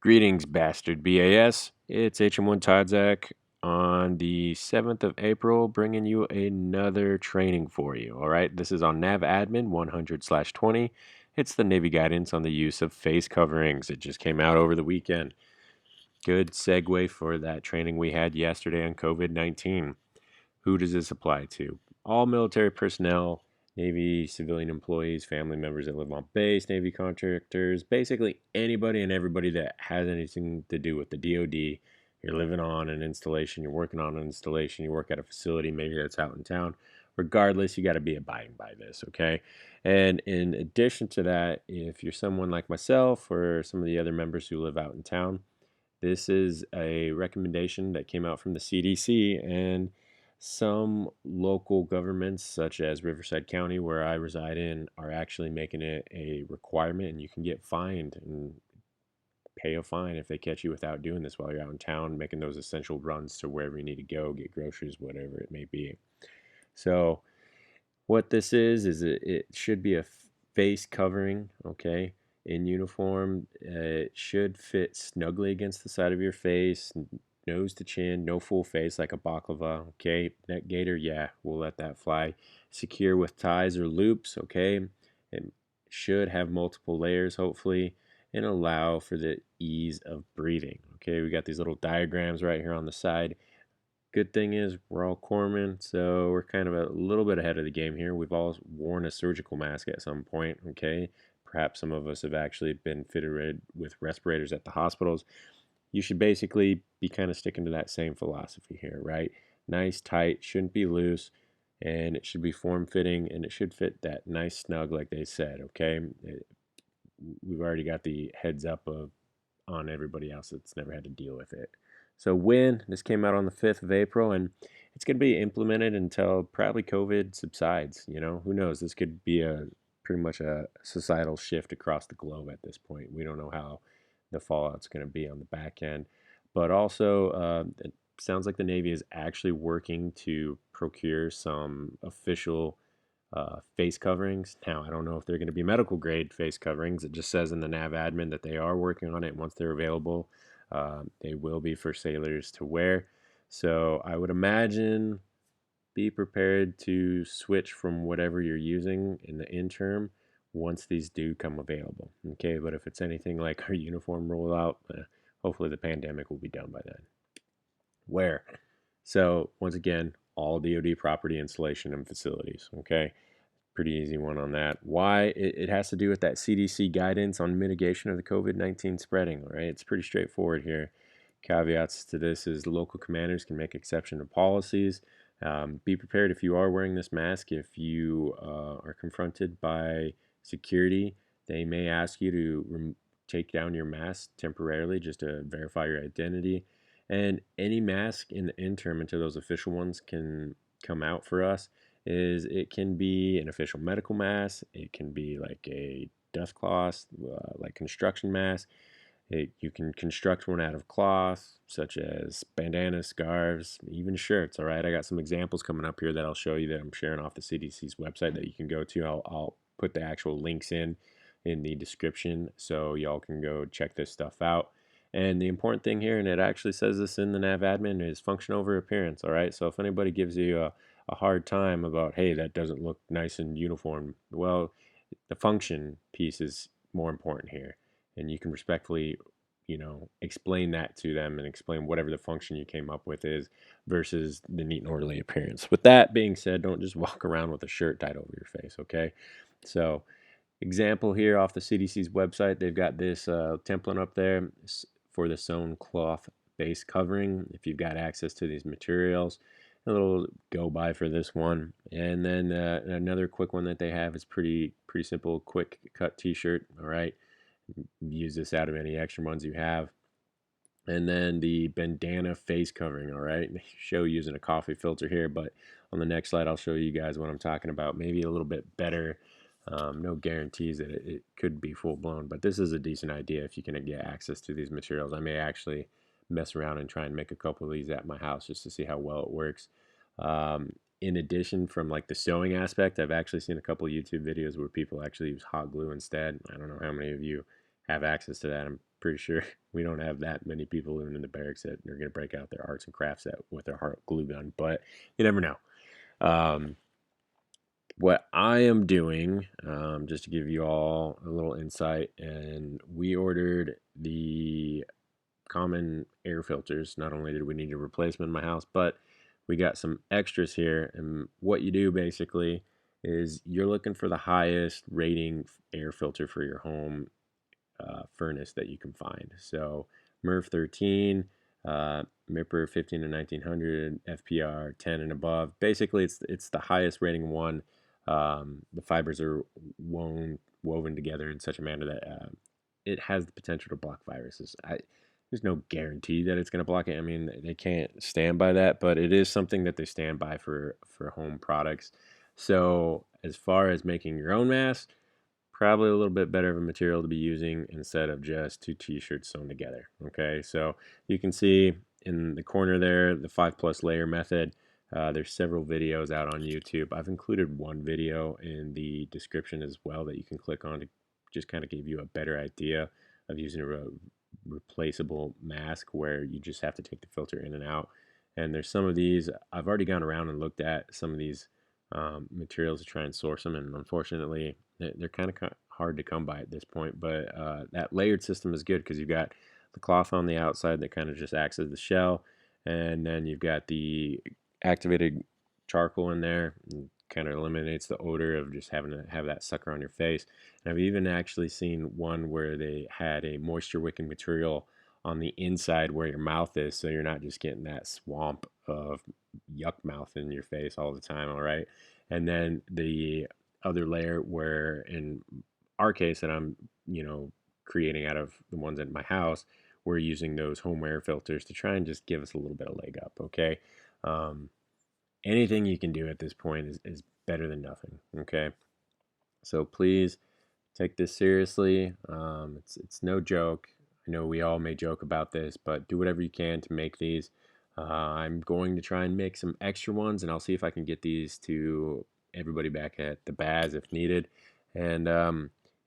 Greetings, bastard BAS. It's HM1 Todzak on the 7th of April, bringing you another training for you. All right, this is on Navadmin 100/20. It's the Navy guidance on the use of face coverings. It just came out over the weekend. Good segue for that training we had yesterday on COVID-19. Who does this apply to? All military personnel, Navy civilian employees, family members that live on base, Navy contractors, basically anybody and everybody that has anything to do with the DoD. You're living on an installation, you're working on an installation, you work at a facility, maybe that's out in town. Regardless, you got to be abiding by this, okay? And in addition to that, if you're someone like myself or some of the other members who live out in town, this is a recommendation that came out from the CDC, and some local governments, such as Riverside County, where I reside in, are actually making it a requirement, and you can get fined and pay a fine if they catch you without doing this while you're out in town, making those essential runs to wherever you need to go, get groceries, whatever it may be. So, what this is it should be a face covering, okay? In uniform, it should fit snugly against the side of your face, nose to chin, no full face like a baklava, okay? Neck gaiter, yeah, we'll let that fly. Secure with ties or loops, okay? It should have multiple layers, hopefully, and allow for the ease of breathing, okay? We got these little diagrams right here on the side. Good thing is we're all corpsmen, so we're kind of a little bit ahead of the game here. We've all worn a surgical mask at some point, okay? Perhaps some of us have actually been fitted with respirators at the hospitals. You should basically be kind of sticking to that same philosophy here, right? Nice, tight, shouldn't be loose, and it should be form-fitting, and it should fit that nice snug like they said, okay? We've already got the heads up on everybody else that's never had to deal with it. So this came out on the 5th of April, and it's going to be implemented until probably COVID subsides. You know, who knows? This could be pretty much a societal shift across the globe at this point. We don't know how the fallout's going to be on the back end. But also, it sounds like the Navy is actually working to procure some official face coverings. Now, I don't know if they're going to be medical grade face coverings. It just says in the Navadmin that they are working on it. Once they're available, they will be for sailors to wear. So I would imagine be prepared to switch from whatever you're using in the interim once these do come available. Okay, but if it's anything like our uniform rollout, hopefully the pandemic will be done by then. Where? So once again, all DoD property, installation, and facilities. Okay, pretty easy one on that. Why? It has to do with that CDC guidance on mitigation of the COVID-19 spreading. All right, it's pretty straightforward here. Caveats to this is local commanders can make exception to policies. Be prepared if you are wearing this mask. If you are confronted by security, they may ask you to take down your mask temporarily just to verify your identity. And any mask in the interim until those official ones can come out for us it can be an official medical mask. It can be like a dust cloth, like construction mask. You can construct one out of cloth, such as bandanas, scarves, even shirts. All right, I got some examples coming up here that I'll show you that I'm sharing off the CDC's website that you can go to. I'll put the actual links in the description so y'all can go check this stuff out. And the important thing here, and it actually says this in the Navadmin, is function over appearance. All right, so if anybody gives you a hard time about, hey, that doesn't look nice and uniform, well, the function piece is more important here, and you can respectfully explain that to them and explain whatever the function you came up with is versus the neat and orderly appearance. With that being said, don't just walk around with a shirt tied over your face, okay? So example here off the CDC's website, they've got this template up there for the sewn cloth base covering. If you've got access to these materials, a little go by for this one. And then another quick one that they have is pretty simple, quick cut t-shirt. All right, use this out of any extra ones you have. And then the bandana face covering. All right, show using a coffee filter here, but on the next slide I'll show you guys what I'm talking about. Maybe a little bit better. No guarantees that it could be full blown, but this is a decent idea if you can get access to these materials. I may actually mess around and try and make a couple of these at my house just to see how well it works. In addition, from like the sewing aspect, I've actually seen a couple of YouTube videos where people actually use hot glue instead. I don't know how many of you have access to that. I'm pretty sure we don't have that many people living in the barracks that are going to break out their arts and crafts set with their heart glue gun, but you never know. Um, what I am doing, just to give you all a little insight, and we ordered the common air filters. Not only did we need a replacement in my house, but we got some extras here. And what you do basically is you're looking for the highest rating air filter for your home furnace that you can find. So MERV 13, MIPR 15 to 1900, FPR 10 and above. Basically, it's the highest rating one. The fibers are woven together in such a manner that it has the potential to block viruses. There's no guarantee that it's going to block it. I mean, they can't stand by that, but it is something that they stand by for home products. So as far as making your own mask, probably a little bit better of a material to be using instead of just two t-shirts sewn together. Okay, so you can see in the corner there the 5+ layer method. There's several videos out on YouTube. I've included one video in the description as well that you can click on to just kind of give you a better idea of using a replaceable mask where you just have to take the filter in and out. And there's some of these I've already gone around and looked at some of these materials to try and source them, and unfortunately they're kind of hard to come by at this point. But that layered system is good because you've got the cloth on the outside that kind of just acts as the shell, and then you've got the activated charcoal in there and kind of eliminates the odor of just having to have that sucker on your face. And I've even actually seen one where they had a moisture wicking material on the inside where your mouth is, so you're not just getting that swamp of yuck mouth in your face all the time. All right. And then the other layer, where in our case that I'm creating out of the ones in my house, we're using those home air filters to try and just give us a little bit of leg up. Okay. um, Anything you can do at this point is better than nothing. Okay, so please take this seriously. It's no joke. I know we all may joke about this, but do whatever you can to make these. I'm going to try and make some extra ones, and I'll see if I can get these to everybody back at the Baz if needed. And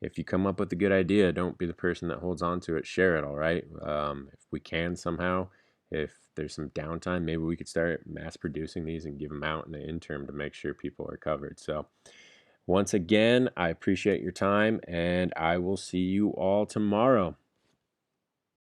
if you come up with a good idea, don't be the person that holds on to it. Share it, all right? If we can somehow, if there's some downtime, maybe we could start mass producing these and give them out in the interim to make sure people are covered. So once again, I appreciate your time, and I will see you all tomorrow.